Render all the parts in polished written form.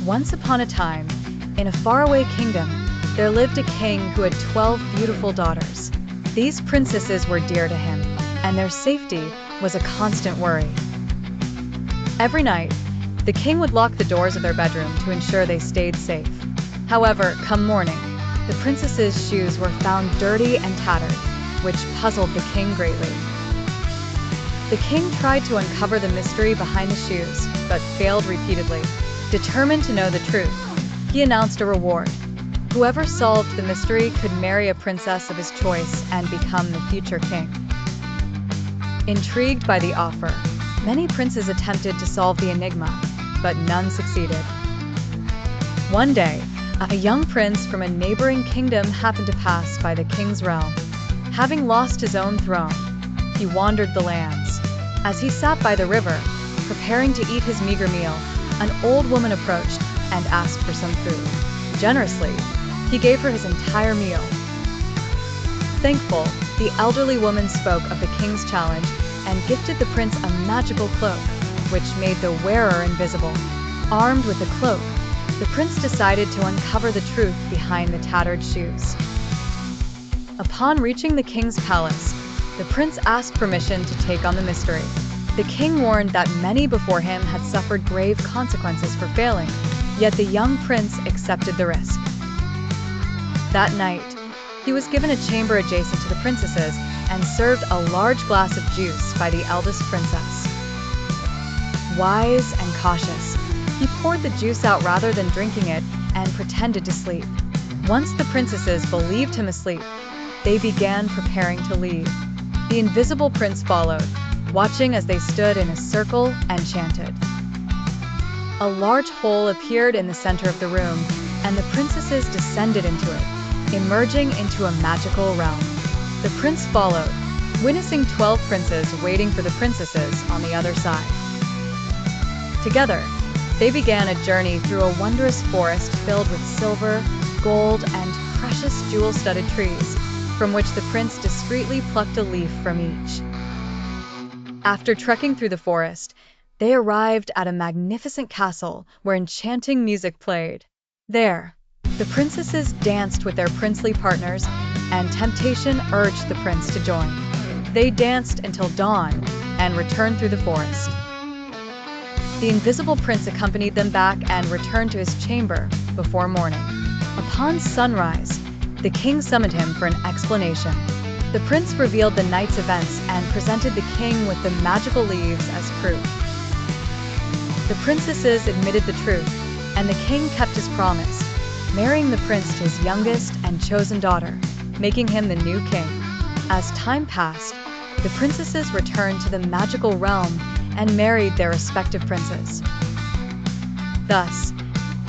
Once upon a time, in a faraway kingdom, there lived a king who had 12 beautiful daughters. These princesses were dear to him, and their safety was a constant worry. Every night, the king would lock the doors of their bedroom to ensure they stayed safe. However, come morning, the princesses' shoes were found dirty and tattered, which puzzled the king greatly. The king tried to uncover the mystery behind the shoes, but failed repeatedly. Determined to know the truth, he announced a reward. Whoever solved the mystery could marry a princess of his choice and become the future king. Intrigued by the offer, many princes attempted to solve the enigma, but none succeeded. One day, a young prince from a neighboring kingdom happened to pass by the king's realm. Having lost his own throne, he wandered the lands. As he sat by the river, preparing to eat his meager meal, an old woman approached and asked for some food. Generously, he gave her his entire meal. Thankful, the elderly woman spoke of the king's challenge and gifted the prince a magical cloak, which made the wearer invisible. Armed with the cloak, the prince decided to uncover the truth behind the tattered shoes. Upon reaching the king's palace, the prince asked permission to take on the mystery. The king warned that many before him had suffered grave consequences for failing, yet the young prince accepted the risk. That night, he was given a chamber adjacent to the princesses and served a large glass of juice by the eldest princess. Wise and cautious, he poured the juice out rather than drinking it and pretended to sleep. Once the princesses believed him asleep, they began preparing to leave. The invisible prince followed, watching as they stood in a circle and chanted. A large hole appeared in the center of the room, and the princesses descended into it, emerging into a magical realm. The prince followed, witnessing 12 princes waiting for the princesses on the other side. Together, they began a journey through a wondrous forest filled with silver, gold, and precious jewel-studded trees, from which the prince discreetly plucked a leaf from each. After trekking through the forest, they arrived at a magnificent castle where enchanting music played. There, the princesses danced with their princely partners, and temptation urged the prince to join. They danced until dawn and returned through the forest. The invisible prince accompanied them back and returned to his chamber before morning. Upon sunrise, the king summoned him for an explanation. The prince revealed the night's events and presented the king with the magical leaves as proof. The princesses admitted the truth, and the king kept his promise, marrying the prince to his youngest and chosen daughter, making him the new king. As time passed, the princesses returned to the magical realm and married their respective princes. Thus,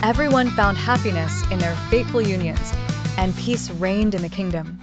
everyone found happiness in their fateful unions, and peace reigned in the kingdom.